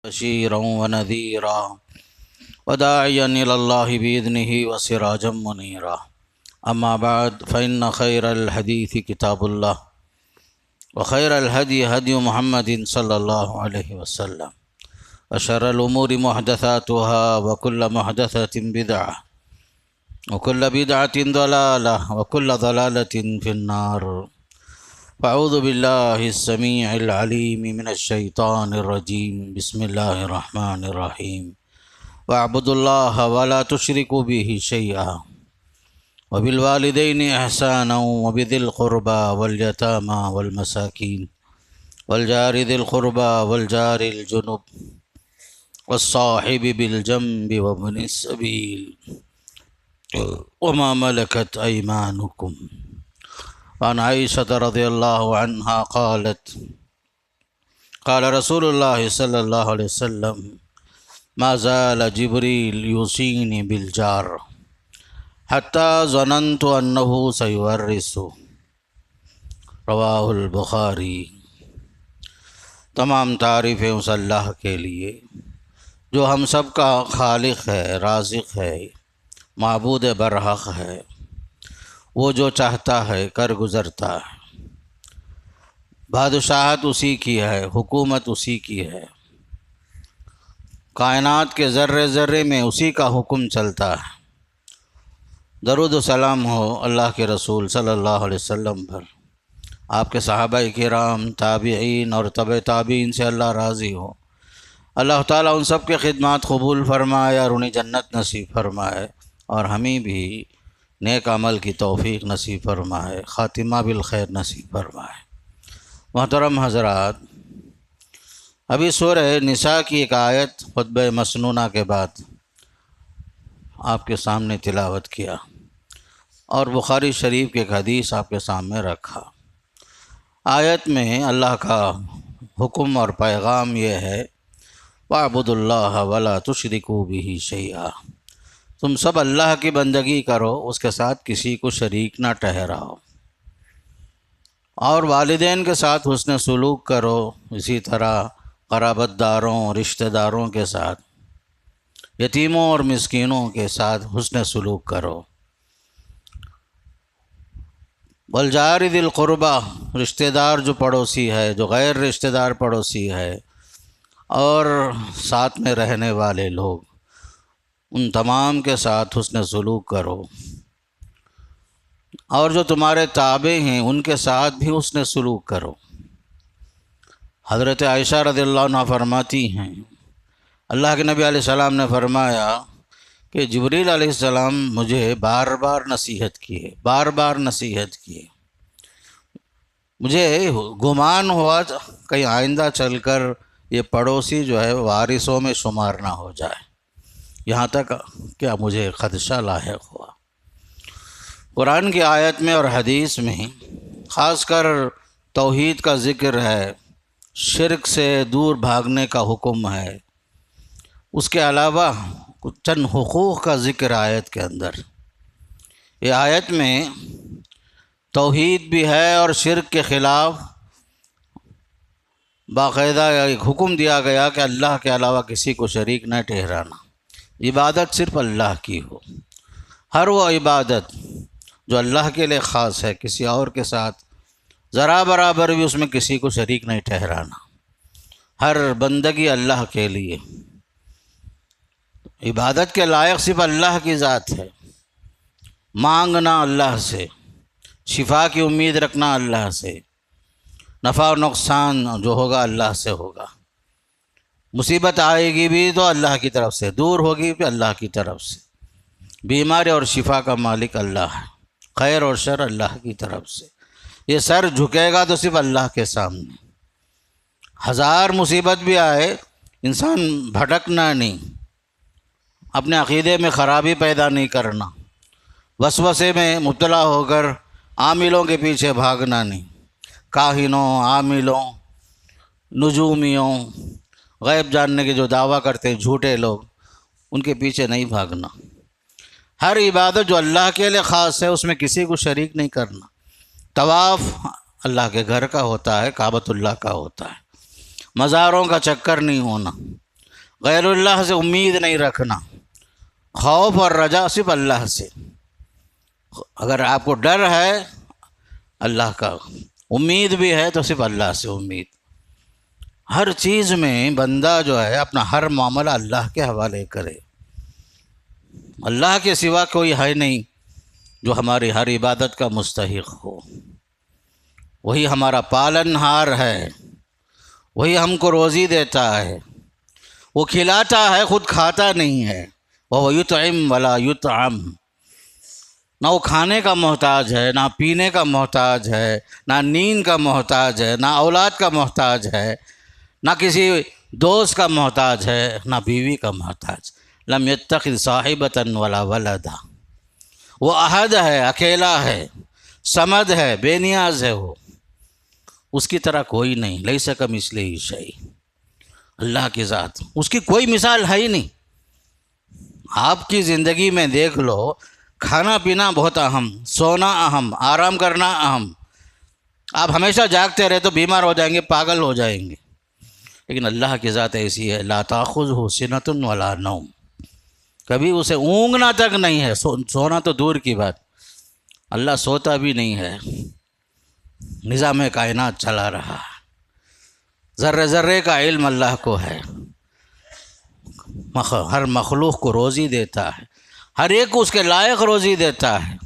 بشيرا ونذيرا وداعيا إلى الله بإذنه وسراجا منيرا. أما بعد فإن خير الحديث كتاب الله وخير الهدي هدي محمد صلى الله عليه وسلم وشر الأمور محدثاتها وكل محدثة بدعة وكل بدعة ضلالة وكل ضلالة في النار. فأعوذ بالله السميع العليم من الشيطان الرجيم. بسم الله الرحمن الرحيم. واعبدوا الله ولا تشركوا به شيئا وبالوالدين إحسانا وبذي القربى واليتامى والمساكين والجار ذي القربى والجار الجنب والصاحب بالجنب وابن السبيل وما ملكت أيمانكم. وعن عائشة رضي الله عنها قالت قال رسول الله صلى الله عليه وسلم ما زال جبريل يوصيني بالجار حتى ظننت أنه سيورث. رواہ البخاری. تمام تعریفیں اس اللہ کے لیے جو ہم سب کا خالق ہے، رازق ہے، معبود برحق ہے. وہ جو چاہتا ہے کر گزرتا ہے. بادشاہت اسی کی ہے، حکومت اسی کی ہے. کائنات کے ذرے ذرے میں اسی کا حکم چلتا ہے. درود و سلام ہو اللہ کے رسول صلی اللہ علیہ وسلم پر، آپ کے صحابہ کرام، تابعین اور تبع تابعین سے اللہ راضی ہو. اللہ تعالیٰ ان سب کے خدمات قبول فرمائے اور انہیں جنت نصیب فرمائے، اور ہمیں بھی نیک عمل کی توفیق نصیب فرمائے، خاتمہ بالخیر نصیب فرمائے. محترم حضرات، ابھی سورہ نساء کی ایک آیت خطبہ مسنونہ کے بعد آپ کے سامنے تلاوت کیا، اور بخاری شریف کی ایک حدیث آپ کے سامنے رکھا. آیت میں اللہ کا حکم اور پیغام یہ ہے وَاعْبُدُوا اللَّهَ وَلَا تُشْرِكُوا بِهِ شَيْئًا. تم سب اللہ کی بندگی کرو، اس کے ساتھ کسی کو شریک نہ ٹھہراؤ، اور والدین کے ساتھ حسن سلوک کرو، اسی طرح قرابت داروں، رشتہ داروں کے ساتھ، یتیموں اور مسکینوں کے ساتھ حسن سلوک کرو. والجار ذی القربہ، رشتہ دار جو پڑوسی ہے، جو غیر رشتہ دار پڑوسی ہے، اور ساتھ میں رہنے والے لوگ، ان تمام کے ساتھ حسن سلوک کرو. اور جو تمہارے تابع ہیں ان کے ساتھ بھی حسن سلوک کرو. حضرت عائشہ رضی اللہ عنہ فرماتی ہیں اللہ کے نبی علیہ السلام نے فرمایا کہ جبریل علیہ السلام مجھے بار بار نصیحت کیے. مجھے گمان ہوا کہیں آئندہ چل کر یہ پڑوسی جو ہے وارثوں میں شمار نہ ہو جائے، یہاں تک کیا مجھے خدشہ لاحق ہوا. قرآن کی آیت میں اور حدیث میں خاص کر توحید کا ذکر ہے، شرک سے دور بھاگنے کا حکم ہے. اس کے علاوہ چند حقوق کا ذکر آیت کے اندر. یہ آیت میں توحید بھی ہے اور شرک کے خلاف باقاعدہ ایک حکم دیا گیا کہ اللہ کے علاوہ کسی کو شریک نہ ٹھہرانا. عبادت صرف اللہ کی ہو. ہر وہ عبادت جو اللہ کے لیے خاص ہے، کسی اور کے ساتھ ذرا برابر بھی اس میں کسی کو شریک نہیں ٹھہرانا. ہر بندگی اللہ کے لیے. عبادت کے لائق صرف اللہ کی ذات ہے. مانگنا اللہ سے، شفا کی امید رکھنا اللہ سے، نفع و نقصان جو ہوگا اللہ سے ہوگا. مصیبت آئے گی بھی تو اللہ کی طرف سے، دور ہوگی بھی اللہ کی طرف سے. بیماری اور شفا کا مالک اللہ ہے، خیر اور شر اللہ کی طرف سے. یہ سر جھکے گا تو صرف اللہ کے سامنے. ہزار مصیبت بھی آئے، انسان بھٹکنا نہیں، اپنے عقیدے میں خرابی پیدا نہیں کرنا، وسوسے میں مبتلا ہو کر عاملوں کے پیچھے بھاگنا نہیں. کاہنوں، عاملوں، نجومیوں، غیب جاننے کے جو دعویٰ کرتے ہیں جھوٹے لوگ، ان کے پیچھے نہیں بھاگنا. ہر عبادت جو اللہ کے لیے خاص ہے اس میں کسی کو شریک نہیں کرنا. طواف اللہ کے گھر کا ہوتا ہے، کعبۃ اللہ کا ہوتا ہے. مزاروں کا چکر نہیں ہونا. غیر اللہ سے امید نہیں رکھنا، خوف اور رجا صرف اللہ سے۔ اگر آپ کو ڈر ہے اللہ کا، امید بھی ہے تو صرف اللہ سے امید۔ ہر چیز میں بندہ جو ہے اپنا ہر معاملہ اللہ کے حوالے کرے۔ اللہ کے سوا کوئی ہے نہیں جو ہماری ہر عبادت کا مستحق ہو۔ وہی ہمارا پالن ہار ہے، وہی ہم کو روزی دیتا ہے، وہ کھلاتا ہے، خود کھاتا نہیں ہے۔ وہ یطعم ولا یطعم، نہ وہ کھانے کا محتاج ہے، نہ پینے کا محتاج ہے، نہ نیند کا محتاج ہے، نہ اولاد کا محتاج ہے، نہ کسی دوست کا محتاج ہے، نہ بیوی کا محتاج۔ لم یتخذ صاحبۃ ولا ولدا، وہ احد ہے، اکیلا ہے، صمد ہے، بے نیاز ہے، وہ اس کی طرح کوئی نہیں۔ لیس کمثلہ شیء، اللہ کی ذات، اس کی کوئی مثال ہے ہی نہیں۔ آپ کی زندگی میں دیکھ لو، کھانا پینا بہت اہم، سونا اہم، آرام کرنا اہم۔ آپ ہمیشہ جاگتے رہے تو بیمار ہو جائیں گے، پاگل ہو جائیں گے۔ لیکن اللہ کی ذات ایسی ہے، لا تاخذہ سنۃ ولا نوم، کبھی اسے اونگنا تک نہیں ہے، سونا تو دور کی بات، اللہ سوتا بھی نہیں ہے، نظام کائنات چلا رہا ہے، ذرے ذرے کا علم اللہ کو ہے، ہر مخلوق کو روزی دیتا ہے، ہر ایک کو اس کے لائق روزی دیتا ہے،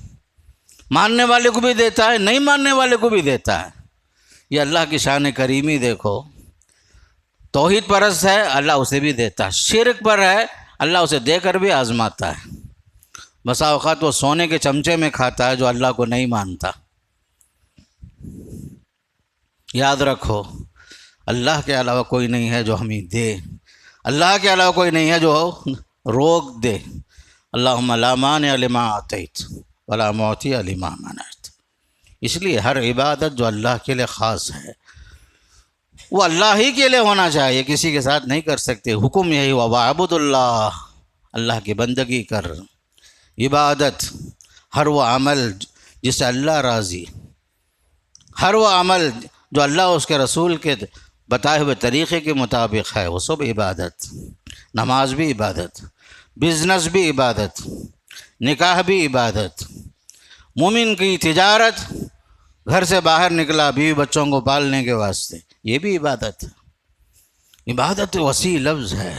ماننے والے کو بھی دیتا ہے، نہیں ماننے والے کو بھی دیتا ہے۔ یہ اللہ کی شان کریمی دیکھو۔ توحید پرست ہے، اللہ اسے بھی دیتا ہے۔ شرک پر ہے، اللہ اسے دے کر بھی آزماتا ہے۔ بسا اوقات وہ سونے کے چمچے میں کھاتا ہے جو اللہ کو نہیں مانتا۔ یاد رکھو، اللہ کے علاوہ کوئی نہیں ہے جو ہمیں دے، اللہ کے علاوہ کوئی نہیں ہے جو روک دے۔ اللہم لا مانع لما اعطیت ولا معطی لما منعت۔ اس لیے ہر عبادت جو اللہ کے لیے خاص ہے وہ اللہ ہی کے لیے ہونا چاہیے، کسی کے ساتھ نہیں کر سکتے۔ حکم یہی ہوا، وَاعْبُدُ اللّہ، اللہ کی بندگی کر۔ عبادت، ہر وہ عمل جس سے اللہ راضی، ہر وہ عمل جو اللہ اس کے رسول کے بتائے ہوئے طریقے کے مطابق ہے، وہ سب عبادت۔ نماز بھی عبادت، بزنس بھی عبادت، نکاح بھی عبادت، مومن کی تجارت، گھر سے باہر نکلا بیوی بچوں کو پالنے کے واسطے، یہ بھی عبادت ہے۔ عبادت وسیع لفظ ہے،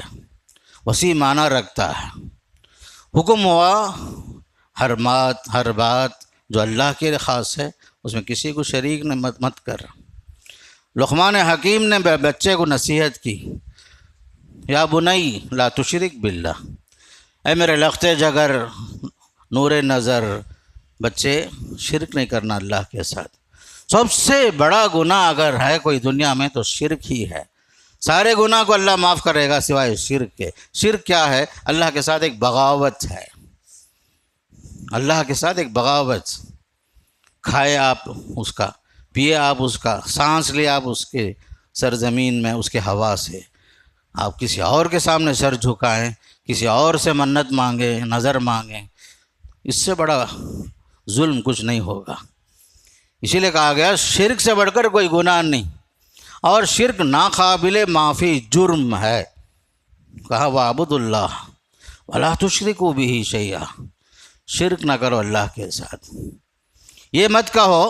وسیع معنی رکھتا ہے۔ حکم ہوا ہر بات جو اللہ کے لیے خاص ہے اس میں کسی کو شریک نے مت کر۔ لقمان حکیم نے بچے کو نصیحت کی، یا بنی لا تشرک باللہ، اے میرے لختے جگر، نور نظر، بچے شرک نہیں کرنا اللہ کے ساتھ۔ سب سے بڑا گناہ اگر ہے کوئی دنیا میں تو شرک ہی ہے۔ سارے گناہ کو اللہ معاف کرے گا سوائے شرک کے۔ شرک کیا ہے؟ اللہ کے ساتھ ایک بغاوت ہے، اللہ کے ساتھ ایک بغاوت۔ کھائے آپ اس کا، پیے آپ اس کا، سانس لے آپ اس کے سرزمین میں، اس کے ہوا سے، آپ کسی اور کے سامنے سر جھکائیں، کسی اور سے منت مانگیں، نظر مانگیں، اس سے بڑا ظلم کچھ نہیں ہوگا۔ اسی لیے کہا گیا شرک سے بڑھ کر کوئی گناہ نہیں، اور شرک ناقابل معافی جرم ہے۔ کہا وَاعْبُدُ اللّہ وَلَا تُشْرِكُوا بِهِ شَيْئًا، شرک نہ کرو اللہ کے ساتھ۔ یہ مت کہو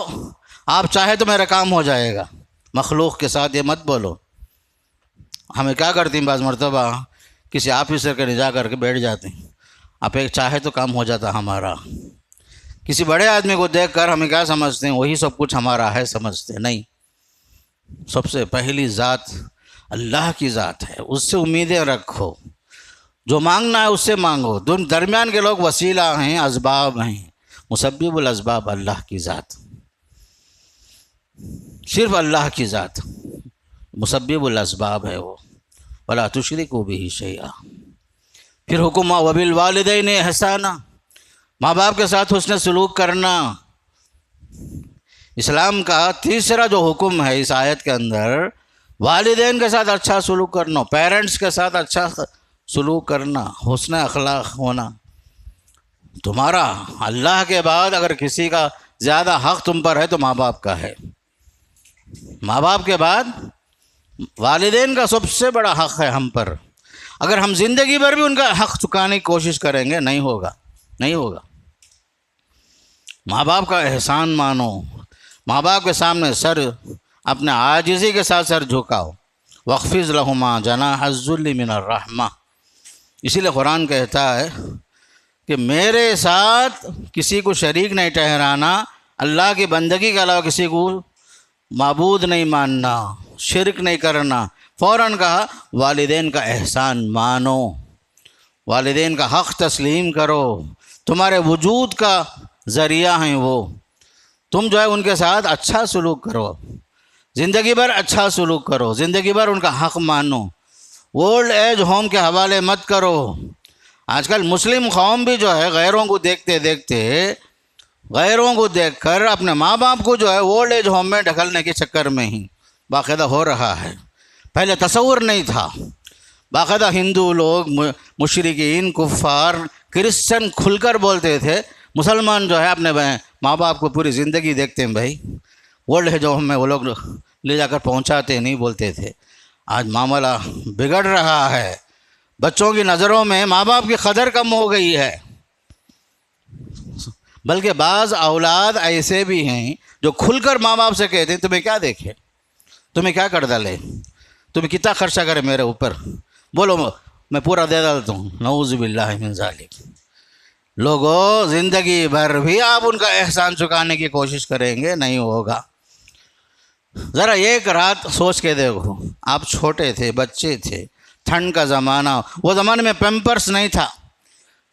آپ چاہے تو میرا کام ہو جائے گا، مخلوق کے ساتھ یہ مت بولو۔ ہمیں کیا کرتی ہیں بعض مرتبہ، کسی آفیسر کے نجا کر کے بیٹھ جاتے ہیں، آپ ایک چاہے تو کام ہو جاتا ہمارا۔ کسی بڑے آدمی کو دیکھ کر ہمیں کیا سمجھتے ہیں، وہی سب کچھ ہمارا ہے سمجھتے ہیں۔ نہیں، سب سے پہلی ذات اللہ کی ذات ہے، اس سے امیدیں رکھو، جو مانگنا ہے اس سے مانگو۔ درمیان کے لوگ وسیلہ ہیں، اسباب ہیں، مسبب الاسباب اللہ کی ذات، صرف اللہ کی ذات مسبب الاسباب ہے وہ۔ وَلَا تُشْرِكُوا بِهِ شَيْئًا۔ پھر حکم وَبِالْوَالِدَيْنِ إِحْسَانًا، ماں باپ کے ساتھ حسن سلوک کرنا۔ اسلام کا تیسرا جو حکم ہے اس آیت کے اندر، والدین کے ساتھ اچھا سلوک کرنا، پیرنٹس کے ساتھ اچھا سلوک کرنا، حسن اخلاق ہونا۔ تمہارا اللہ کے بعد اگر کسی کا زیادہ حق تم پر ہے تو ماں باپ کا ہے۔ ماں باپ کے بعد والدین کا سب سے بڑا حق ہے ہم پر۔ اگر ہم زندگی بھر بھی ان کا حق چکانے کی کوشش کریں گے نہیں ہوگا، نہیں ہوگا۔ ماں باپ کا احسان مانو، ماں باپ کے سامنے سر اپنے عاجزی کے ساتھ سر جھکاؤ۔ وَاخْفِضْ لَهُمَا جَنَاحَ الذُّلِّ مِنَ الرَّحْمَةِ، اسی لیے قرآن کہتا ہے کہ میرے ساتھ کسی کو شریک نہیں ٹھہرانا، اللہ کی بندگی کے علاوہ کسی کو معبود نہیں ماننا، شرک نہیں کرنا۔ فوراً کہا والدین کا احسان مانو، والدین کا حق تسلیم کرو، تمہارے وجود کا ذریعہ ہیں وہ، تم جو ہے ان کے ساتھ اچھا سلوک کرو، زندگی بھر اچھا سلوک کرو، زندگی بھر ان کا حق مانو، اولڈ ایج ہوم کے حوالے مت کرو۔ آج کل مسلم قوم بھی جو ہے غیروں کو دیکھتے دیکھتے، غیروں کو دیکھ کر اپنے ماں باپ کو جو ہے اولڈ ایج ہوم میں ڈھکلنے کے چکر میں ہی باقاعدہ ہو رہا ہے۔ پہلے تصور نہیں تھا، باقاعدہ ہندو لوگ، مشرکین، کفار، کرسچن کھل کر بولتے تھے، مسلمان جو ہے اپنے ماں باپ کو پوری زندگی دیکھتے ہیں بھائی، اولڈ ایج ہوم میں وہ لوگ لے جا کر پہنچاتے نہیں بولتے تھے۔ آج معاملہ بگڑ رہا ہے، بچوں کی نظروں میں ماں باپ کی قدر کم ہو گئی ہے، بلکہ بعض اولاد ایسے بھی ہیں جو کھل کر ماں باپ سے کہتے ہیں تمہیں کیا دیکھے، تمہیں کیا کر ڈالے، تمہیں کتنا خرچہ کرے میرے اوپر، بولو میں پورا دے ڈالتا ہوں۔ نعوذ باللہ من ذالک۔ لوگوں زندگی بھر بھی آپ ان کا احسان چکانے کی کوشش کریں گے نہیں ہوگا۔ ذرا ایک رات سوچ کے دیکھو، آپ چھوٹے تھے، بچے تھے، ٹھنڈ کا زمانہ، وہ زمانے میں پیمپرس نہیں تھا،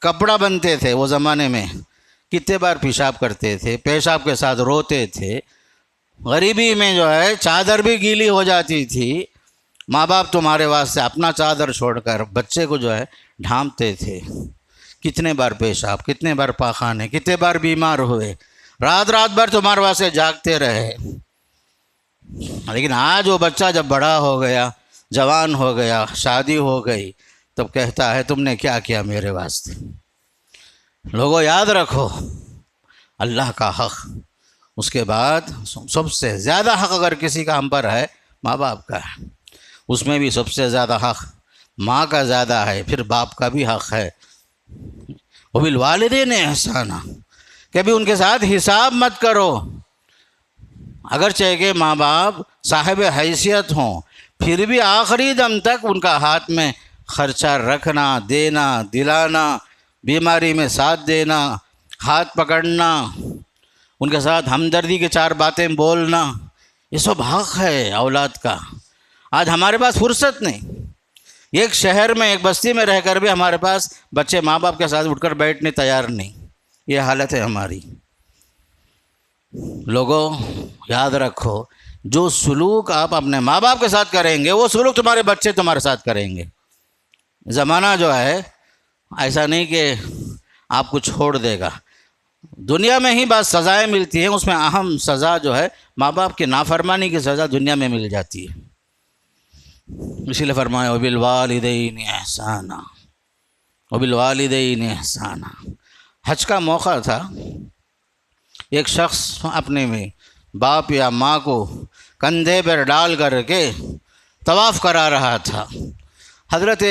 کپڑا بنتے تھے وہ زمانے میں، کتنے بار پیشاب کرتے تھے، پیشاب کے ساتھ روتے تھے، غریبی میں جو ہے چادر بھی گیلی ہو جاتی تھی، ماں باپ تمہارے واسطے اپنا چادر چھوڑ کر بچے کو جو ہے ڈھانپتے تھے، کتنے بار پیشاب، کتنے بار پاخانے، کتنے بار بیمار ہوئے، رات رات بھر تمہارے واسطے جاگتے رہے۔ لیکن آج وہ بچہ جب بڑا ہو گیا، جوان ہو گیا، شادی ہو گئی، تب کہتا ہے تم نے کیا کیا میرے واسطے۔ لوگوں یاد رکھو اللہ کا حق، اس کے بعد سب سے زیادہ حق اگر کسی کا ہم پر ہے ماں باپ کا ہے، اس میں بھی سب سے زیادہ حق ماں کا زیادہ ہے، پھر باپ کا بھی حق ہے۔ وبالوالدین احسانا، کبھی ان کے ساتھ حساب مت کرو، اگرچہ کہ ماں باپ صاحب حیثیت ہوں، پھر بھی آخری دم تک ان کا ہاتھ میں خرچہ رکھنا، دینا، دلانا، بیماری میں ساتھ دینا، ہاتھ پکڑنا، ان کے ساتھ ہمدردی کے چار باتیں بولنا، یہ سب حق ہے اولاد کا۔ آج ہمارے پاس فرصت نہیں، ایک شہر میں ایک بستی میں رہ کر بھی ہمارے پاس بچے ماں باپ کے ساتھ اٹھ کر بیٹھنے تیار نہیں، یہ حالت ہے ہماری۔ لوگوں یاد رکھو جو سلوک آپ اپنے ماں باپ کے ساتھ کریں گے وہ سلوک تمہارے بچے تمہارے ساتھ کریں گے۔ زمانہ جو ہے ایسا نہیں کہ آپ کو چھوڑ دے گا، دنیا میں ہی بعض سزائیں ملتی ہیں، اس میں اہم سزا جو ہے ماں باپ کی نافرمانی کی سزا دنیا میں مل جاتی ہے۔ اسی لیے فرمایا وبالوالدین احسانا، وبالوالدین احسانا۔ حج کا موقع تھا، ایک شخص اپنے میں باپ یا ماں کو کندھے پر ڈال کر کے طواف کرا رہا تھا۔ حضرت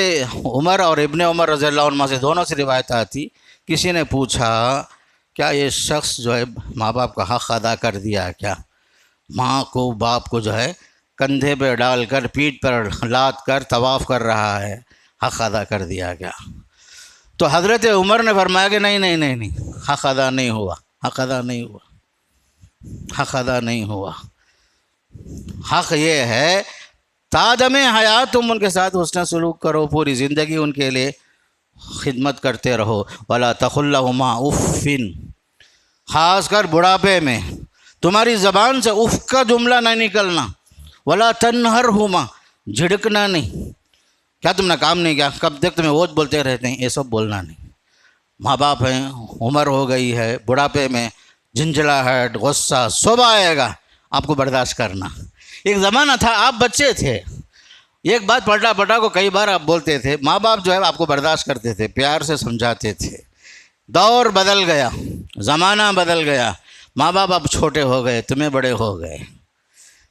عمر اور ابن عمر رضی اللہ عنہ سے دونوں سے روایت آتی، کسی نے پوچھا کیا یہ شخص جو ہے ماں باپ کا حق ادا کر دیا کیا؟ ماں کو باپ کو جو ہے کندھے پہ ڈال کر پیٹھ پر لاد کر طواف کر رہا ہے، حق ادا کر دیا کیا؟ تو حضرت عمر نے فرمایا کہ نہیں، حق ادا نہیں ہوا، حق ادا نہیں ہوا، حق ادا نہیں ہوا۔ حق یہ ہے تادم حیات تم ان کے ساتھ حسن سلوک کرو، پوری زندگی ان کے لیے خدمت کرتے رہو۔ ولا تقل لهما اف، خاص کر بڑھاپے میں تمہاری زبان سے اف کا جملہ نہیں نکلنا۔ ولا تنہرهما، جھڑکنا نہیں، کیا تم نے کام نہیں کیا، کب تک تمہیں اوت بولتے رہتے ہیں، یہ سب بولنا نہیں۔ ماں باپ ہیں، عمر ہو گئی ہے، بڑھاپے میں جھنجھلاہٹ، غصہ سب آئے گا، آپ کو برداشت کرنا۔ ایک زمانہ تھا آپ بچے تھے، ایک بات پلٹا پلٹا کو کئی بار آپ بولتے تھے، ماں باپ جو ہے آپ کو برداشت کرتے تھے، پیار سے سمجھاتے تھے۔ دور بدل گیا، زمانہ بدل گیا، ماں باپ اب چھوٹے ہو گئے، تمہیں بڑے ہو گئے،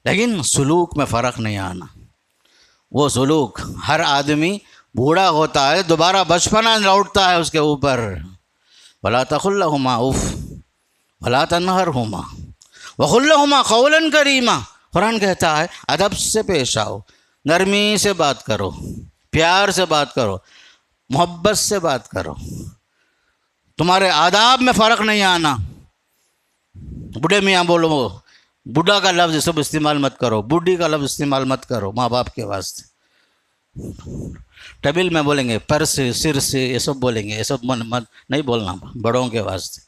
لیکن سلوک میں فرق نہیں آنا۔ وہ سلوک ہر آدمی بوڑھا ہوتا ہے دوبارہ بچپنا لوٹتا ہے اس کے اوپر. ولا تقل لهما اف ولا تنهرهما وقل لهما قولا کریما. قرآن کہتا ہے ادب سے پیش آؤ، نرمی سے بات کرو، پیار سے بات کرو، محبت سے بات کرو. تمہارے آداب میں فرق نہیں آنا. بوڑھے میاں بولو، بوڑھا کا لفظ سب استعمال مت کرو، بوڑھی کا لفظ استعمال مت کرو ماں باپ کے واسطے. ٹبل میں بولیں گے پر سے، سر سے، یہ سب بولیں گے، یہ سب مت نہیں بولنا بڑوں کے واسطے.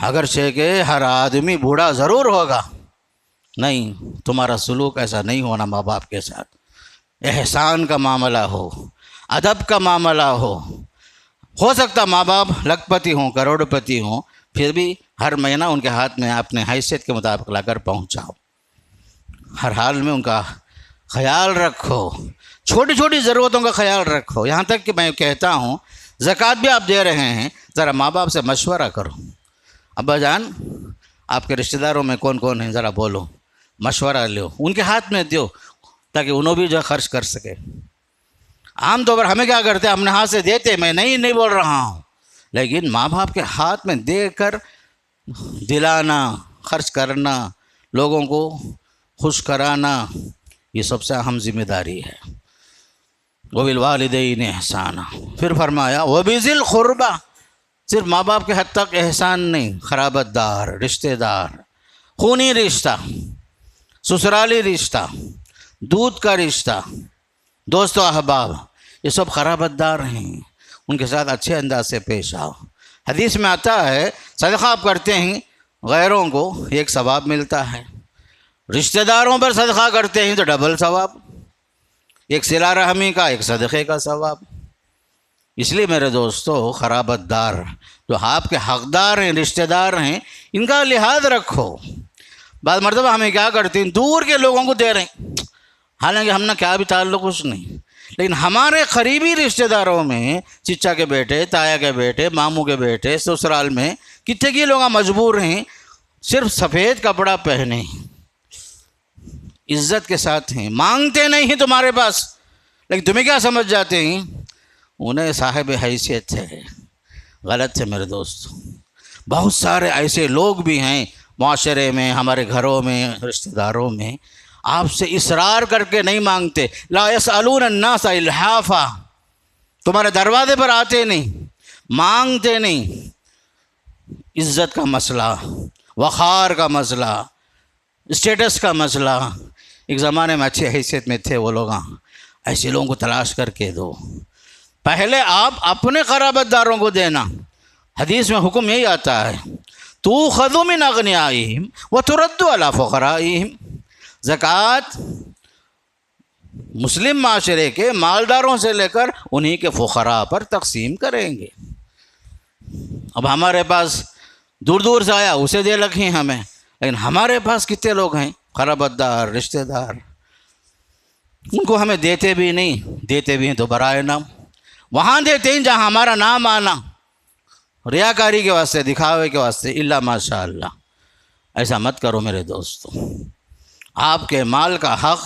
اگرچہ کہ ہر آدمی بوڑھا ضرور ہوگا، نہیں تمہارا سلوک ایسا نہیں ہونا ماں باپ کے ساتھ. احسان کا معاملہ ہو، ادب کا معاملہ ہو سکتا ماں باپ لکھپتی ہوں، کروڑ پتی ہوں، پھر بھی ہر مہینہ ان کے ہاتھ میں اپنے حیثیت کے مطابق لا کر پہنچاؤ. ہر حال میں ان کا خیال رکھو، چھوٹی چھوٹی ضرورتوں کا خیال رکھو. یہاں تک کہ میں کہتا ہوں زکوٰۃ بھی آپ دے رہے ہیں، ذرا ماں باپ سے مشورہ کرو. ابا جان آپ کے رشتہ داروں میں کون کون ہیں ذرا بولو، مشورہ لو، ان کے ہاتھ میں دو تاکہ انہوں بھی جو ہے خرچ کر سکے. عام طور پر ہمیں کیا کرتے ہیں، اپنے ہاتھ سے دیتے، میں نہیں بول رہا ہوں، لیکن ماں باپ کے ہاتھ میں دے کر دلانا، خرچ کرنا، لوگوں کو خوش کرانا، یہ سب سے اہم ذمہ داری ہے. وبالوالدین احسانا. پھر فرمایا وبذی القربی، صرف ماں باپ کے حد تک احسان نہیں، قرابت دار، رشتہ دار، خونی رشتہ، سسرالی رشتہ، دودھ کا رشتہ، دوست و احباب، یہ سب قرابت دار ہیں، ان کے ساتھ اچھے انداز سے پیش آؤ. حدیث میں آتا ہے صدقہ آپ کرتے ہیں غیروں کو ایک ثواب ملتا ہے، رشتہ داروں پر صدقہ کرتے ہیں تو ڈبل ثواب، ایک صلہ رحمی کا، ایک صدقے کا ثواب. اس لیے میرے دوستو قرابت دار جو آپ کے حقدار ہیں، رشتہ دار ہیں، ان کا لحاظ رکھو. بعض مرتبہ ہمیں کیا کرتے ہیں، دور کے لوگوں کو دے رہے ہیں، حالانکہ ہم نے کیا بھی تعلق کچھ نہیں، لیکن ہمارے قریبی رشتہ داروں میں چچا کے بیٹے، تایا کے بیٹے، ماموں کے بیٹے، سسرال میں کتنے کی لوگ مجبور ہیں صرف سفید کپڑا پہنے، عزت کے ساتھ ہیں، مانگتے نہیں ہیں تمہارے پاس، لیکن تمہیں کیا سمجھ جاتے ہیں انہیں صاحب حیثیت ہے. غلط ہے میرے دوست. بہت سارے ایسے لوگ بھی ہیں معاشرے میں، ہمارے گھروں میں، رشتہ داروں میں، آپ سے اصرار کر کے نہیں مانگتے. لا یسألون الناس الحافا، تمہارے دروازے پر آتے نہیں، مانگتے نہیں. عزت کا مسئلہ، وقار کا مسئلہ، اسٹیٹس کا مسئلہ. ایک زمانے میں اچھی حیثیت میں تھے وہ لوگ، ایسے لوگوں کو تلاش کر کے دو. پہلے آپ اپنے قرابت داروں کو دینا. حدیث میں حکم یہی آتا ہے تؤخذ من اغنیائہم وترد علی فقرائہم. زکوٰۃ مسلم معاشرے کے مالداروں سے لے کر انہی کے فقراء پر تقسیم کریں گے. اب ہمارے پاس دور دور سے آیا اسے دے رکھیں ہمیں، لیکن ہمارے پاس کتنے لوگ ہیں قرابت دار، رشتہ دار، ان کو ہمیں دیتے بھی نہیں، دیتے بھی ہیں تو برائے نام. وہاں دیتے ہیں جہاں ہمارا نام آنا، ریاکاری کے واسطے، دکھاوے کے واسطے. الا ماشاء اللہ. ایسا مت کرو میرے دوستو. آپ کے مال کا حق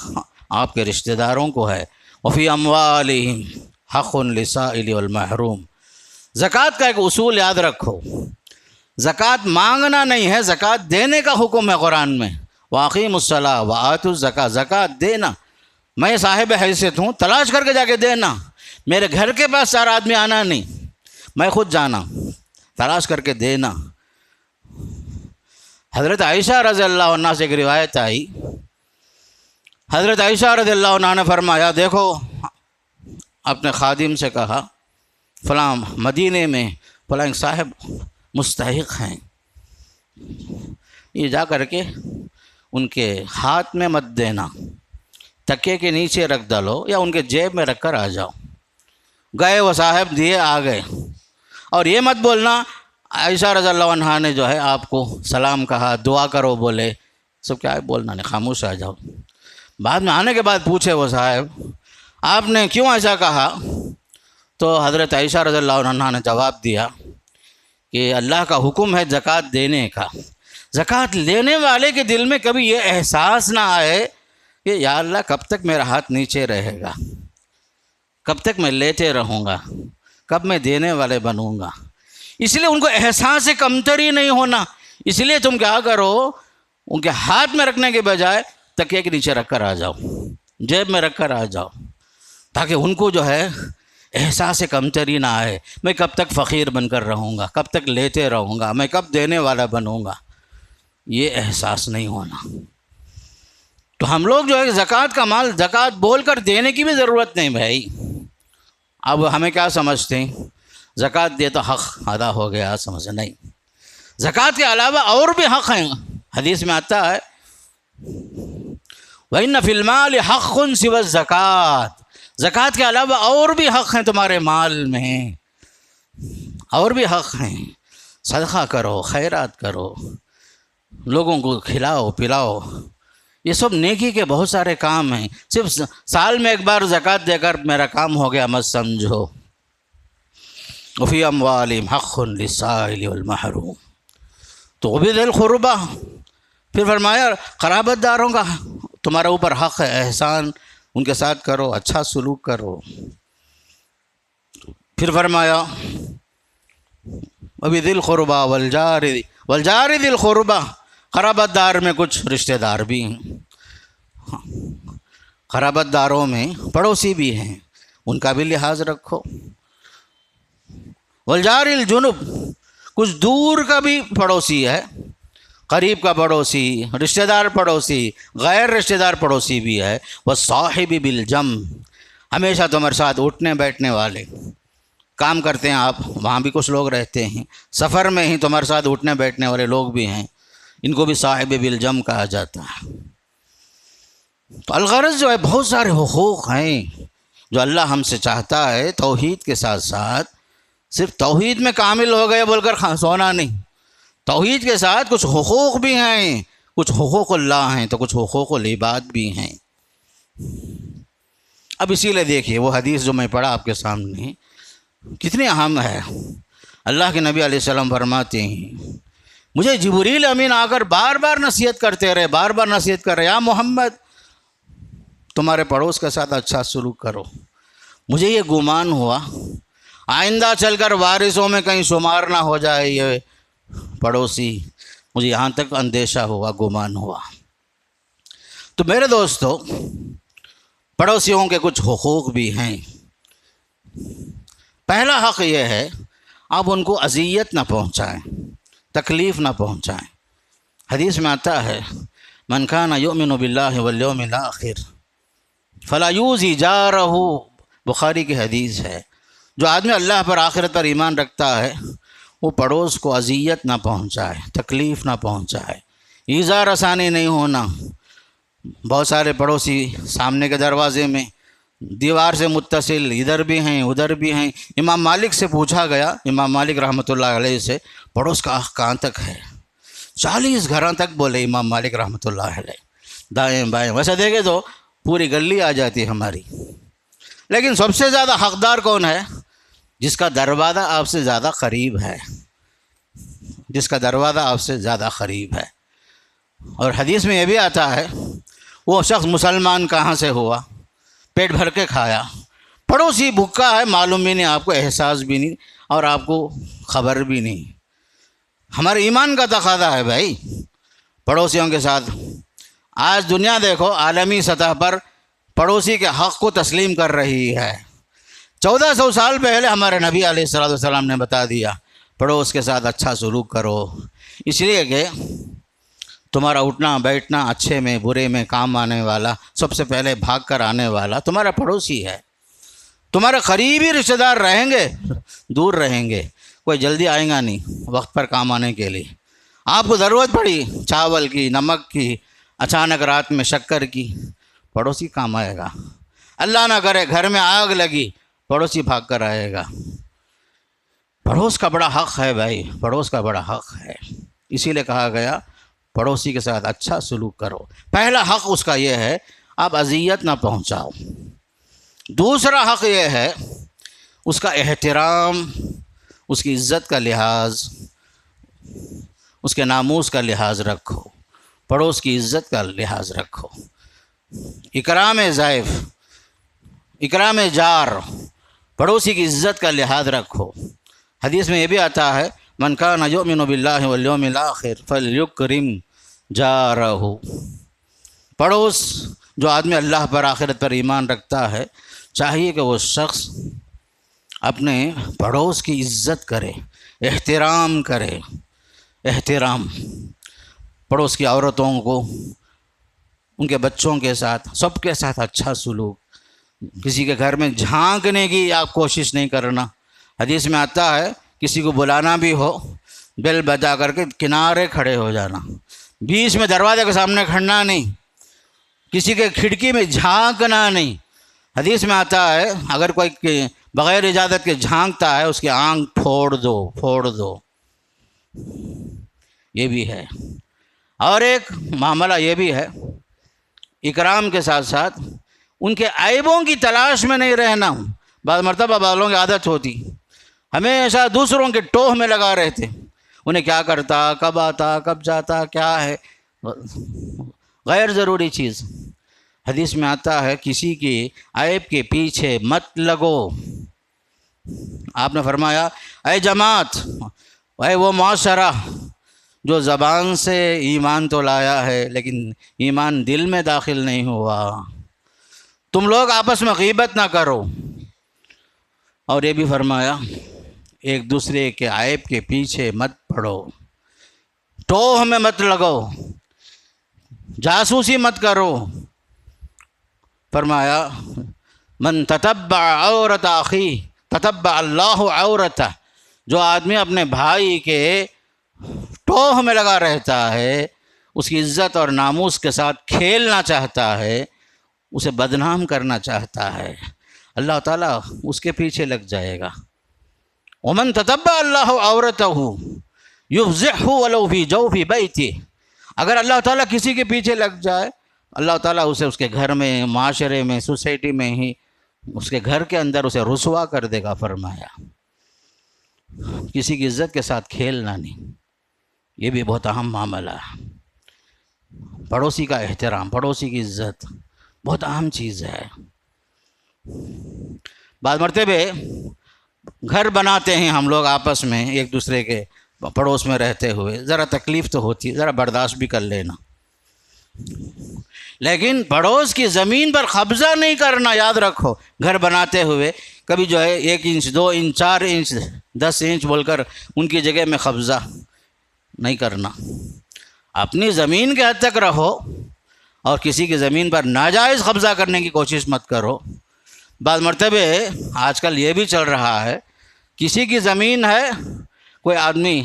آپ کے رشتہ داروں کو ہے. وفی اموالہم حق للسائل والمحروم. زکوٰۃ کا ایک اصول یاد رکھو، زکوٰۃ مانگنا نہیں ہے، زکوٰۃ دینے کا حکم ہے قرآن میں. واقیموا الصلاۃ وآتوا الزکاۃ. زکوٰۃ دینا، میں صاحب حیثیت ہوں، تلاش کر کے جا کے دینا. میرے گھر کے پاس 4 آدمی آنا نہیں، میں خود جانا، تلاش کر کے دینا. حضرت عائشہ رضی اللہ عنہ سے ایک روایت آئی، حضرت عائشہ رضی اللہ عنہ نے فرمایا دیکھو، اپنے خادم سے کہا فلاں مدینے میں فلاں صاحب مستحق ہیں، یہ جا کر کے ان کے ہاتھ میں مت دینا، تکیے کے نیچے رکھ ڈالو یا ان کے جیب میں رکھ کر آ جاؤ. گئے وہ صاحب، دیے، آ گئے. اور یہ مت بولنا عائشہ رضی اللہ عنہ نے جو ہے آپ کو سلام کہا، دعا کرو بولے، سب کیا ہے بولنا نہیں، خاموش آ جاؤ. بعد میں آنے کے بعد پوچھے وہ صاحب آپ نے کیوں ایسا کہا، تو حضرت عائشہ رضی اللہ عنہ نے جواب دیا کہ اللہ کا حکم ہے زکوٰۃ دینے کا. زکوٰۃ لینے والے کے دل میں کبھی یہ احساس نہ آئے کہ یا اللہ کب تک میرا ہاتھ نیچے رہے گا. کب تک میں لیتے رہوں گا، کب میں دینے والے بنوں گا؟ اس لیے ان کو احساس کمتری نہیں ہونا، اس لیے تم کیا کرو، ان کے ہاتھ میں رکھنے کے بجائے تکیے کے نیچے رکھ کر آ جاؤ، جیب میں رکھ کر آ جاؤ، تاکہ ان کو جو ہے احساس کمتری نہ آئے، میں کب تک فقیر بن کر رہوں گا، کب تک لیتے رہوں گا، میں کب دینے والا بنوں گا، یہ احساس نہیں ہونا۔ تو ہم لوگ جو ہے زکوٰۃ کا مال زکوٰۃ بول کر دینے کی بھی ضرورت نہیں بھائی۔ اب ہمیں کیا سمجھتے ہیں، زکوٰۃ دے تو حق ادا ہو گیا، سمجھے؟ نہیں، زکوٰۃ کے علاوہ اور بھی حق ہیں۔ حدیث میں آتا ہے وَإِنَّ فِي الْمَالِ حَقٌّ سِوَى الزَّكَاةِ، زکوٰۃ کے علاوہ اور بھی حق ہیں تمہارے مال میں، اور بھی حق ہیں۔ صدقہ کرو، خیرات کرو، لوگوں کو کھلاؤ پلاؤ، یہ سب نیکی کے بہت سارے کام ہیں۔ صرف سال میں ایک بار زکوٰۃ دے کر میرا کام ہو گیا مت سمجھو۔ وفی اموالہم حق للسائل والمحروم، تو وبذی القربیٰ، پھر فرمایا قرابت داروں کا تمہارے اوپر حق ہے، احسان ان کے ساتھ کرو، اچھا سلوک کرو۔ پھر فرمایا وبذی القربیٰ والجار ذی القربیٰ، قرابت دار میں کچھ رشتہ دار بھی ہیں، قرابت داروں میں پڑوسی بھی ہیں، ان کا بھی لحاظ رکھو۔ والجار الجنب، کچھ دور کا بھی پڑوسی ہے، قریب کا پڑوسی، رشتہ دار پڑوسی، غیر رشتہ دار پڑوسی بھی ہے۔ والصاحب بالجنب، ہمیشہ تمہارے ساتھ اٹھنے بیٹھنے والے، کام کرتے ہیں آپ، وہاں بھی کچھ لوگ رہتے ہیں، سفر میں ہی تمہارے ساتھ اٹھنے بیٹھنے والے لوگ بھی ہیں، ان کو بھی صاحب بالجنب کہا جاتا ہے۔ تو الغرض جو ہے بہت سارے حقوق ہیں جو اللہ ہم سے چاہتا ہے، توحید کے ساتھ ساتھ صرف توحید میں کامل ہو گئے بول کر سونا نہیں، توحید کے ساتھ کچھ حقوق بھی ہیں، کچھ حقوق اللہ ہیں تو کچھ حقوق العباد بھی ہیں۔ اب اسی لیے دیکھیے وہ حدیث جو میں پڑھا آپ کے سامنے کتنی اہم ہے۔ اللہ کے نبی علیہ السلام فرماتے ہیں مجھے جبریل امین آ کر بار بار نصیحت کرتے رہے، بار بار نصیحت کر رہے، یا محمد تمہارے پڑوس کے ساتھ اچھا سلوک کرو۔ مجھے یہ گمان ہوا آئندہ چل کر وارثوں میں کہیں شمار نہ ہو جائے یہ پڑوسی، مجھے یہاں تک اندیشہ ہوا، گمان ہوا۔ تو میرے دوستو، پڑوسیوں کے کچھ حقوق بھی ہیں۔ پہلا حق یہ ہے آپ ان کو اذیت نہ پہنچائیں، تکلیف نہ پہنچائیں۔ حدیث میں آتا ہے من کان یؤمن باللہ والیوم الآخر فلا یؤذی جارہ، بخاری کی حدیث ہے، جو آدمی اللہ پر آخرت پر ایمان رکھتا ہے وہ پڑوس کو اذیت نہ پہنچائے، تکلیف نہ پہنچائے، ایذا رسانی نہیں ہونا۔ بہت سارے پڑوسی سامنے کے دروازے میں دیوار سے متصل ادھر بھی ہیں ادھر بھی ہیں۔ امام مالک سے پوچھا گیا، امام مالک رحمۃ اللہ علیہ سے، پڑوس کا حق کہاں تک ہے؟ 40 گھروں تک بولے امام مالک رحمۃ اللہ علیہ، دائیں بائیں، ویسے دیکھے تو پوری گلی آ جاتی ہے ہماری۔ لیکن سب سے زیادہ حقدار کون ہے؟ جس کا دروازہ آپ سے زیادہ قریب ہے، جس کا دروازہ آپ سے زیادہ قریب ہے۔ اور حدیث میں یہ بھی آتا ہے وہ شخص مسلمان کہاں سے ہوا، پیٹ بھر کے کھایا، پڑوسی بھوکا ہے، معلوم بھی نہیں، آپ کو احساس بھی نہیں اور آپ کو خبر بھی نہیں۔ ہمارے ایمان کا تقاضا ہے بھائی پڑوسیوں کے ساتھ۔ آج دنیا دیکھو عالمی سطح پر پڑوسی کے حق کو تسلیم کر رہی ہے۔ 1400 سال پہلے ہمارے نبی علیہ السلام نے بتا دیا پڑوس کے ساتھ اچھا سلوک کرو، اس لیے کہ تمہارا اٹھنا بیٹھنا اچھے میں برے میں کام آنے والا، سب سے پہلے بھاگ کر آنے والا تمہارا پڑوسی ہے۔ تمہارے قریبی رشتہ دار رہیں گے، دور رہیں گے، کوئی جلدی آئے گا نہیں وقت پر کام آنے کے لیے۔ آپ کو ضرورت پڑی چاول کی، نمک کی، اچانک رات میں شکر کی، پڑوسی کام آئے گا۔ اللہ نہ کرے گھر میں آگ لگی، پڑوسی بھاگ کر آئے گا۔ پڑوس کا بڑا حق ہے بھائی، پڑوس کا بڑا حق ہے، اسی لیے کہا گیا پڑوسی کے ساتھ اچھا سلوک کرو۔ پہلا حق اس کا یہ ہے آپ اذیت نہ پہنچاؤ۔ دوسرا حق یہ ہے اس کا احترام، اس کی عزت کا لحاظ، اس کے ناموس کا لحاظ رکھو، پڑوس کی عزت کا لحاظ رکھو۔ اکرام ضیف، اکرام جار، پڑوسی کی عزت کا لحاظ رکھو۔ حدیث میں یہ بھی آتا ہے من کان یؤمن باللہ والیوم الآخر فلیکرم جارہ، پڑوس جو آدمی اللہ پر آخرت پر ایمان رکھتا ہے چاہیے کہ وہ شخص اپنے پڑوس کی عزت کرے، احترام کرے۔ احترام، پڑوس کی عورتوں کو، ان کے بچوں کے ساتھ، سب کے ساتھ اچھا سلوک، کسی کے گھر میں جھانکنے کی آپ کوشش نہیں کرنا۔ حدیث میں آتا ہے کسی کو بلانا بھی ہو بیل بجا کر کے کنارے کھڑے ہو جانا، بیچ میں دروازے کے سامنے کھڑنا نہیں، کسی کے کھڑکی میں جھانکنا نہیں۔ حدیث میں آتا ہے اگر کوئی بغیر اجازت کے جھانکتا ہے اس کی آنکھ پھوڑ دو۔ یہ بھی ہے۔ اور ایک معاملہ یہ بھی ہے، اکرام کے ساتھ ساتھ ان کے عیبوں کی تلاش میں نہیں رہنا۔ بعض مرتبہ والوں کی عادت ہوتی ہمیشہ دوسروں کے ٹوہ میں لگا رہتے، انہیں کیا کرتا، کب آتا، کب جاتا، کیا ہے، غیر ضروری چیز۔ حدیث میں آتا ہے کسی کی عیب کے پیچھے مت لگو۔ آپ نے فرمایا اے جماعت، اے وہ معاشرہ جو زبان سے ایمان تو لایا ہے لیکن ایمان دل میں داخل نہیں ہوا، تم لوگ آپس میں غیبت نہ کرو۔ اور یہ بھی فرمایا ایک دوسرے کے عیب کے پیچھے مت پڑو، ٹوہ میں مت لگو، جاسوسی مت کرو۔ فرمایا من تتبع عورت اخی تتبع اللہ عورتہ، جو آدمی اپنے بھائی کے ٹوہ میں لگا رہتا ہے، اس کی عزت اور ناموس کے ساتھ کھیلنا چاہتا ہے، اسے بدنام کرنا چاہتا ہے، اللہ تعالیٰ اس کے پیچھے لگ جائے گا۔ ومن تتبع اللہ عورتہ یفضحہ ولو فی جوف بیتہ، اگر اللہ تعالیٰ کسی کے پیچھے لگ جائے اللہ تعالیٰ اسے اس کے گھر میں، معاشرے میں، سوسائٹی میں ہی، اس کے گھر کے اندر اسے رسوا کر دے گا۔ فرمایا کسی کی عزت کے ساتھ کھیلنا نہیں، یہ بھی بہت اہم معاملہ ہے۔ پڑوسی کا احترام، پڑوسی کی عزت بہت اہم چیز ہے۔ بعض مرتبہ گھر بناتے ہیں ہم لوگ آپس میں ایک دوسرے کے پڑوس میں رہتے ہوئے، ذرا تکلیف تو ہوتی ہے، ذرا برداشت بھی کر لینا، لیکن پڑوس کی زمین پر قبضہ نہیں کرنا۔ یاد رکھو گھر بناتے ہوئے کبھی جو ہے 1 انچ 2 انچ 4 انچ 10 انچ بول کر ان کی جگہ میں قبضہ نہیں کرنا، اپنی زمین کے حد تک رہو اور کسی کی زمین پر ناجائز قبضہ کرنے کی کوشش مت کرو۔ بعض مرتبہ آج کل یہ بھی چل رہا ہے، کسی کی زمین ہے، کوئی آدمی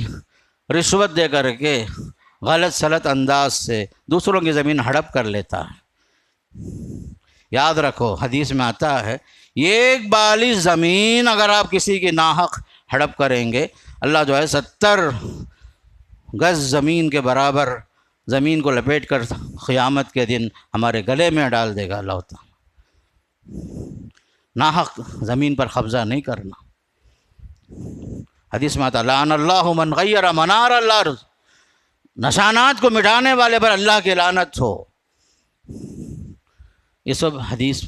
رشوت دے کر کے غلط سلط انداز سے دوسروں کی زمین ہڑپ کر لیتا ہے۔ یاد رکھو حدیث میں آتا ہے 1 بالی زمین اگر آپ کسی کی ناحق ہڑپ کریں گے، اللہ جو ہے 70 گز زمین کے برابر زمین کو لپیٹ کر قیامت کے دن ہمارے گلے میں ڈال دے گا اللہ تعالیٰ۔ ناحق زمین پر قبضہ نہیں کرنا۔ حدیث میں آتا لعن اللہ من غیر منار الارض، نشانات کو مٹانے والے پر اللہ کی لعنت ہو۔ یہ سب حدیث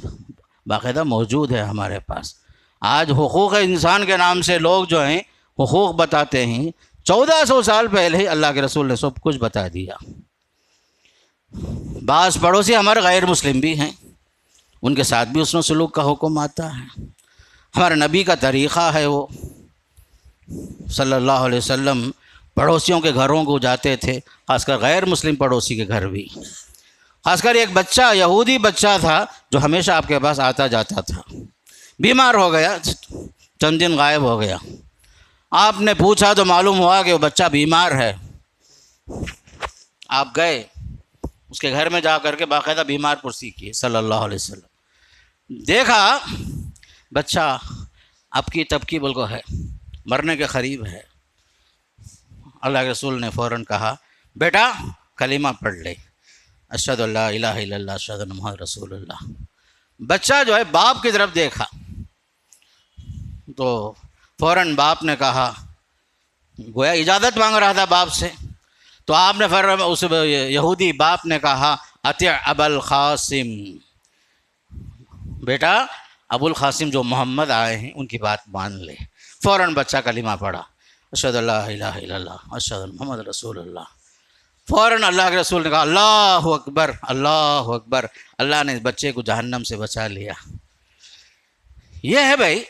باقاعدہ موجود ہے ہمارے پاس۔ آج حقوق انسان کے نام سے لوگ جو ہیں حقوق بتاتے ہیں، 1400 سال پہلے ہی اللہ کے رسول نے سب کچھ بتا دیا۔ بعض پڑوسی ہمارے غیر مسلم بھی ہیں، ان کے ساتھ بھی حسن و سلوک کا حکم آتا ہے۔ ہمارے نبی کا طریقہ ہے، وہ صلی اللہ علیہ وسلم پڑوسیوں کے گھروں کو جاتے تھے، خاص کر غیر مسلم پڑوسی کے گھر بھی۔ خاص کر ایک بچہ، یہودی بچہ تھا جو ہمیشہ آپ کے پاس آتا جاتا تھا، بیمار ہو گیا، چند دن غائب ہو گیا۔ آپ نے پوچھا تو معلوم ہوا کہ وہ بچہ بیمار ہے۔ آپ گئے اس کے گھر میں جا کر کے باقاعدہ بیمار پرسی کی صلی اللہ علیہ وسلم۔ دیکھا بچہ اب کی تب کی بلکہ ہے، مرنے کے قریب ہے۔ اللہ کے رسول نے فوراً کہا بیٹا کلمہ پڑھ لے، اشہد ان لا الہ الا اللہ اشہد ان محمد رسول اللہ۔ بچہ جو ہے باپ کی طرف دیکھا تو فوراً باپ نے کہا، گویا اجازت مانگ رہا تھا باپ سے، تو آپ نے فرمایا، اس یہودی باپ نے کہا اطیع ابا القاسم، بیٹا ابو القاسم جو محمد آئے ہیں ان کی بات مان لے۔ فوراً بچہ کلمہ پڑھا، اشہد ان لا الہ الا اللہ اشہد ان محمد رسول اللہ۔ فوراً اللہ کے رسول نے کہا اللہ اکبر اللہ اکبر، اللہ نے اس بچے کو جہنم سے بچا لیا۔ یہ ہے بھائی،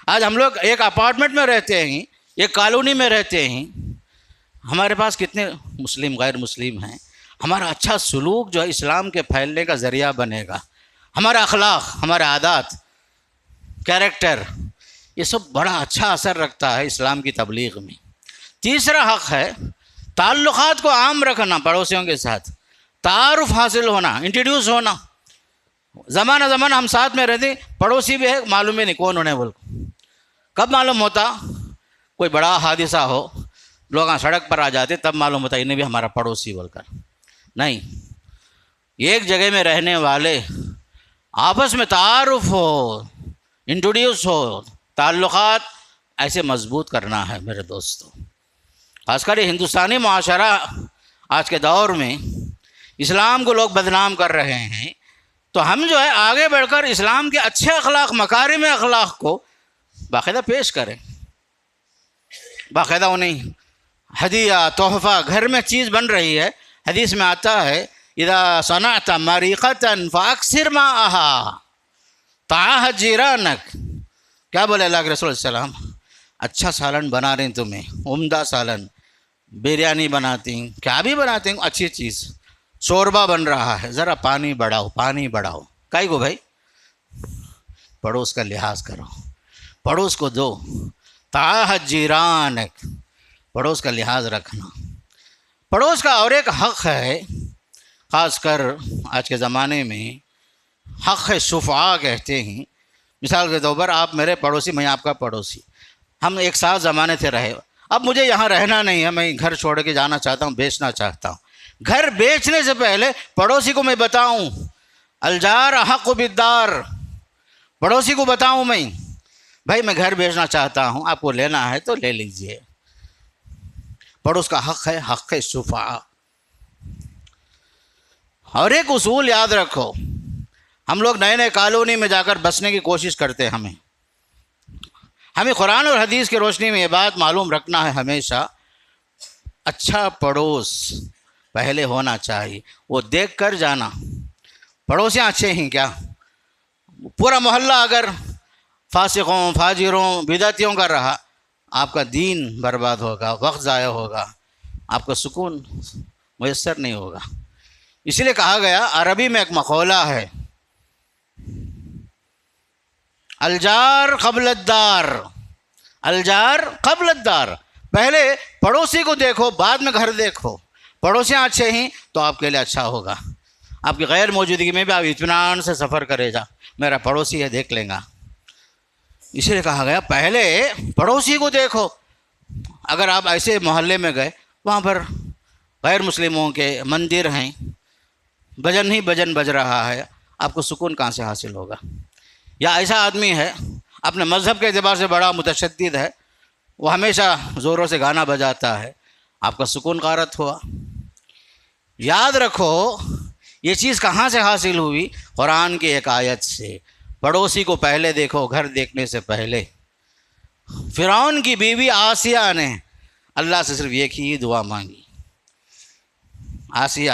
آج ہم لوگ ایک اپارٹمنٹ میں رہتے ہیں، ایک کالونی میں رہتے ہیں، ہمارے پاس کتنے مسلم غیر مسلم ہیں۔ ہمارا اچھا سلوک جو ہے اسلام کے پھیلنے کا ذریعہ بنے گا۔ ہمارا اخلاق، ہمارے عادات، کیریکٹر، یہ سب بڑا اچھا اثر رکھتا ہے اسلام کی تبلیغ میں۔ تیسرا حق ہے تعلقات کو عام رکھنا، پڑوسیوں کے ساتھ تعارف حاصل ہونا، انٹروڈیوس ہونا۔ زمانہ ہم ساتھ میں رہتے، پڑوسی بھی ہے، معلوم ہی نہیں کون ہونے بول۔ کب معلوم ہوتا؟ کوئی بڑا حادثہ ہو، لوگ سڑک پر آ جاتے، تب معلوم ہوتا انہیں بھی ہمارا پڑوسی بول کر۔ نہیں، ایک جگہ میں رہنے والے آپس میں تعارف ہو، انٹروڈیوس ہو، تعلقات ایسے مضبوط کرنا ہے میرے دوستوں۔ خاص کر یہ ہندوستانی معاشرہ آج کے دور میں اسلام کو لوگ بدنام کر رہے ہیں، تو ہم جو ہے آگے بڑھ کر اسلام کے اچھے اخلاق، مکارم اخلاق کو باقاعدہ پیش کریں۔ باقاعدہ انہیں ہدیہ، تحفہ، گھر میں چیز بن رہی ہے، حدیث میں آتا ہے اذا صنعت مریقۃ فاکثر ماءھا تعاہد جیرانک۔ کیا بولے اللہ کے رسول صلی اللہ علیہ وسلم؟ اچھا سالن بنا رہے ہیں تمہیں، عمدہ سالن، بریانی بناتی ہیں، کیا بھی بناتے ہیں، اچھی چیز، شوربہ بن رہا ہے، ذرا پانی بڑھاؤ، پانی بڑھاؤ۔ کائی کو بھائی؟ پڑوس کا لحاظ کرو، پڑوس کو دو۔ تعاہد جیرانک، پڑوس کا لحاظ رکھنا۔ پڑوس کا اور ایک حق ہے، خاص کر آج کے زمانے میں حق شفعاء کہتے ہیں۔ مثال کے طور پر آپ میرے پڑوسی، میں آپ کا پڑوسی، ہم ایک ساتھ زمانے سے رہے، اب مجھے یہاں رہنا نہیں ہے، میں گھر چھوڑ کے جانا چاہتا ہوں، بیچنا چاہتا ہوں۔ گھر بیچنے سے پہلے پڑوسی کو میں بتاؤں، الجار احق بالدار، پڑوسی کو بتاؤں میں، بھائی میں گھر بیچنا چاہتا ہوں، آپ کو لینا ہے تو لے لیجئے۔ پڑوس کا حق ہے، حق شفعاء۔ اور ایک اصول یاد رکھو، ہم لوگ نئے نئے کالونی میں جا کر بسنے کی کوشش کرتے ہیں، ہمیں قرآن اور حدیث کی روشنی میں یہ بات معلوم رکھنا ہے ہمیشہ، اچھا پڑوس پہلے ہونا چاہیے، وہ دیکھ کر جانا پڑوسیاں اچھے ہیں کیا۔ پورا محلہ اگر فاسقوں، فاجروں، بدعتیوں کا رہا، آپ کا دین برباد ہوگا، وقت ضائع ہوگا، آپ کا سکون میسر نہیں ہوگا۔ اس لیے کہا گیا، عربی میں ایک مقولہ ہے، الجار قبل الدار، الجار قبل الدار، پہلے پڑوسی کو دیکھو، بعد میں گھر دیکھو۔ پڑوسیاں اچھے ہیں تو آپ کے لیے اچھا ہوگا، آپ کی غیر موجودگی میں بھی آپ اطمینان سے سفر کرے جا، میرا پڑوسی ہے دیکھ لیں گا۔ اس لیے کہا گیا پہلے پڑوسی کو دیکھو۔ اگر آپ ایسے محلے میں گئے، وہاں پر غیر مسلموں کے مندر ہیں، بجن ہی بجن بج رہا ہے، آپ کو سکون کہاں سے حاصل ہوگا؟ یا ایسا آدمی ہے اپنے مذہب کے اعتبار سے بڑا متشدد ہے، وہ ہمیشہ زوروں سے گانا بجاتا ہے، آپ کا سکون غارت ہوا۔ یاد رکھو یہ چیز کہاں سے حاصل ہوئی؟ قرآن کی ایک آیت سے، پڑوسی کو پہلے دیکھو گھر دیکھنے سے پہلے۔ فرعون کی بیوی آسیہ نے اللہ سے صرف ایک ہی دعا مانگی۔ آسیہ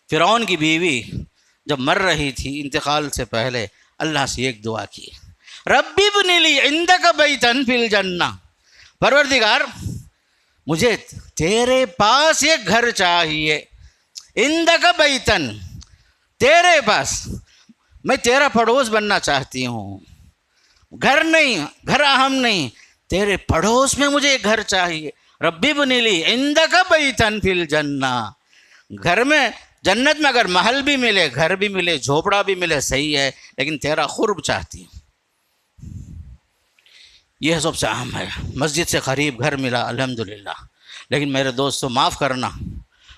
فرعون کی بیوی جب مر رہی تھی انتقال سے پہلے، اللہ سے ایک دعا کی، ربی ابن لی عندک بیتا فی الجنہ، پروردگار مجھے تیرے پاس ایک گھر چاہیے، عندک بیتن، تیرے پاس، میں تیرا پڑوس بننا چاہتی ہوں، گھر نہیں، گھر اہم نہیں، تیرے پڑوس میں مجھے ایک گھر چاہیے، ربی ابن لی عندک بیتا فی الجنہ، گھر میں جنت میں اگر محل بھی ملے، گھر بھی ملے، جھوپڑا بھی ملے صحیح ہے، لیکن تیرا قرب چاہتی ہوں۔ یہ سب سے اہم ہے، مسجد سے قریب گھر ملا الحمدللہ، لیکن میرے دوستو معاف کرنا،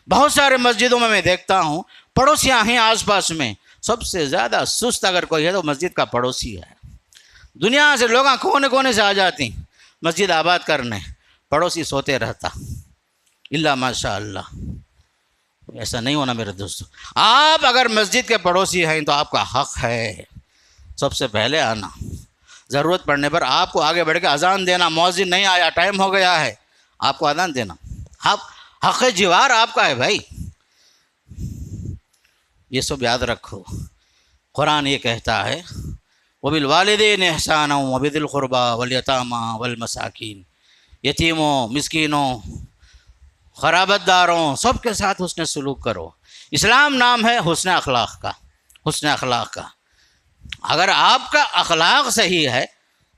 بہت سارے مسجدوں میں دیکھتا ہوں پڑوسیاں ہیں آس پاس میں، سب سے زیادہ سست اگر کوئی ہے تو مسجد کا پڑوسی ہے۔ دنیا سے لوگ کونے کونے سے آ جاتی مسجد آباد کرنے، پڑوسی سوتے رہتا، اللہ ماشاء اللہ۔ ایسا نہیں ہونا میرے دوستو، آپ اگر مسجد کے پڑوسی ہیں تو آپ کا حق ہے سب سے پہلے آنا، ضرورت پڑنے پر آپ کو آگے بڑھ کے اذان دینا، مؤذن نہیں آیا، ٹائم ہو گیا ہے، آپ کو اذان دینا، حق جوار آپ کا ہے بھائی، یہ سب یاد رکھو۔ قرآن یہ کہتا ہے وَبِالْوَالِدَيْنِ إِحْسَانًا وَبِذِي الْقُرْبَى وَالْيَتَامَى وَالْمَسَاكِينِ، یتیموں، مسکینوں، قرابت داروں، سب کے ساتھ حسن سلوک کرو۔ اسلام نام ہے حسن اخلاق کا، حسن اخلاق کا۔ اگر آپ کا اخلاق صحیح ہے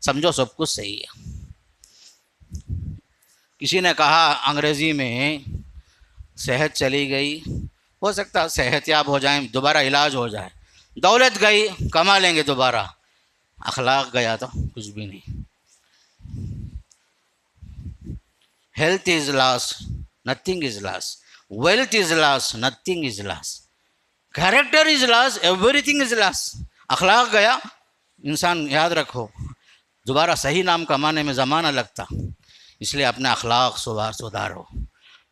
سمجھو سب کچھ صحیح ہے۔ کسی نے کہا انگریزی میں صحت چلی گئی، ہو سکتا ہے صحت یاب ہو جائیں، دوبارہ علاج ہو جائے، دولت گئی کما لیں گے دوبارہ، اخلاق گیا تو کچھ بھی نہیں۔ Health is loss, nothing is loss, wealth is loss, nothing is loss, character is loss, everything is loss. اخلاق گیا، انسان یاد رکھو دوبارہ صحیح نام کمانے میں زمانہ لگتا، اس لیے اپنے اخلاق سدھارو،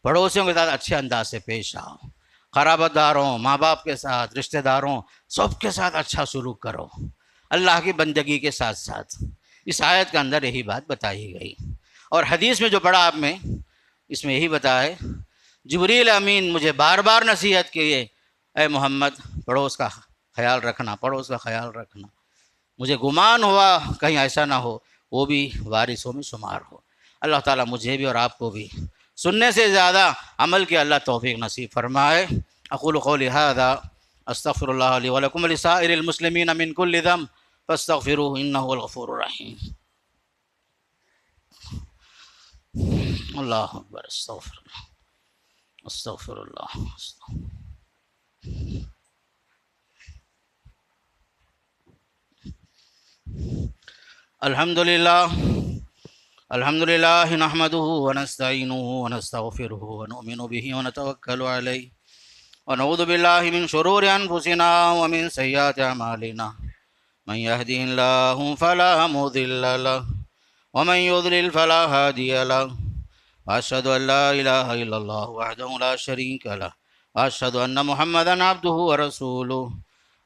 پڑوسیوں کے ساتھ اچھے انداز سے پیش آؤ، قرابت داروں، ماں باپ کے ساتھ، رشتہ داروں، سب کے ساتھ اچھا سلوک کرو، اللہ کی بندگی کے ساتھ ساتھ۔ اس آیت کے اندر یہی بات بتائی گئی، اور حدیث میں جو پڑھا آپ میں، اس میں یہی بتایا جبریل امین مجھے بار بار نصیحت کیے، اے محمد پڑوس کا خیال رکھنا، پڑوس کا خیال رکھنا، مجھے گمان ہوا کہیں ایسا نہ ہو وہ بھی وارثوں میں شمار ہو۔ اللہ تعالیٰ مجھے بھی اور آپ کو بھی سننے سے زیادہ عمل کی اللہ توفیق نصیب فرمائے۔ اقول قولی ھذا استغفر اللہ لی ولکم ولسائر المسلمین من کل ذنب فاستغفروہ انہ هو الغفور الرحیم۔ اللہ اکبر، استغفر اللہ، استغفر اللہ، الحمد للہ نحمدہ ونستعینہ ونستغفرہ ونؤمن بہ ونتوکل علیہ ونعوذ باللہ من شرور انفسنا ومن سیئات اعمالنا، من یہدہ اللہ فلا مضل لہ ومن یضلل فلا ہادی لہ، واشہد ان لا الہ الا اللہ وحدہ لا شریک لہ، واشہد ان محمدا عبدہ ورسولہ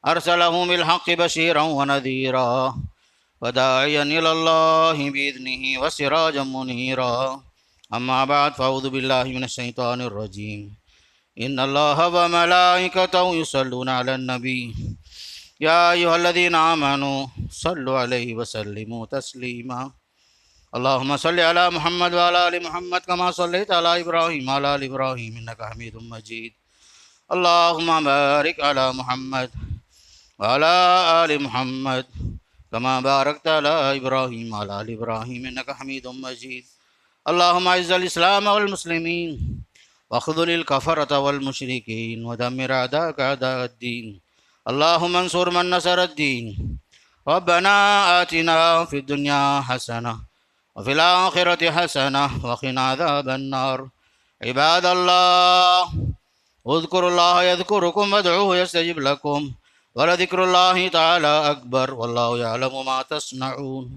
ارسلہ بالحق بشیرا ونذیرا وداعیا الی اللہ بإذنہ وسراجا منیرا، اما بعد فاعوذ باللہ من الشیطان الرجیم، ان اللہ وملائکتہ یصلون علی النبی یا ایھا الذین آمنوا صلوا علیہ وسلموا تسلیما، اللہم صل علی محمد وعلی آل محمد کما صلیت علی ابراہیم وعلی آل ابراہیم انک حمید مجید، اللہم بارک علی محمد وعلی آل محمد کما بارکت علی ابراہیم وعلی آل ابراہیم انک حمید مجید، اللہم اعز الاسلام والمسلمین واخذل الکفرۃ والمشرکین ودمر اعداءک اعداء الدین، اللہم انصر من نصر الدین، ربنا آتنا فی الدنیا حسنہ وفی الآخرۃ حسنہ وقنا عذاب النار، عباد اللہ اذکروا اللہ یذکرکم وادعوہ یستجب لکم ولذکر اللہ تعالی اکبر واللہ یعلم ما تصنعون۔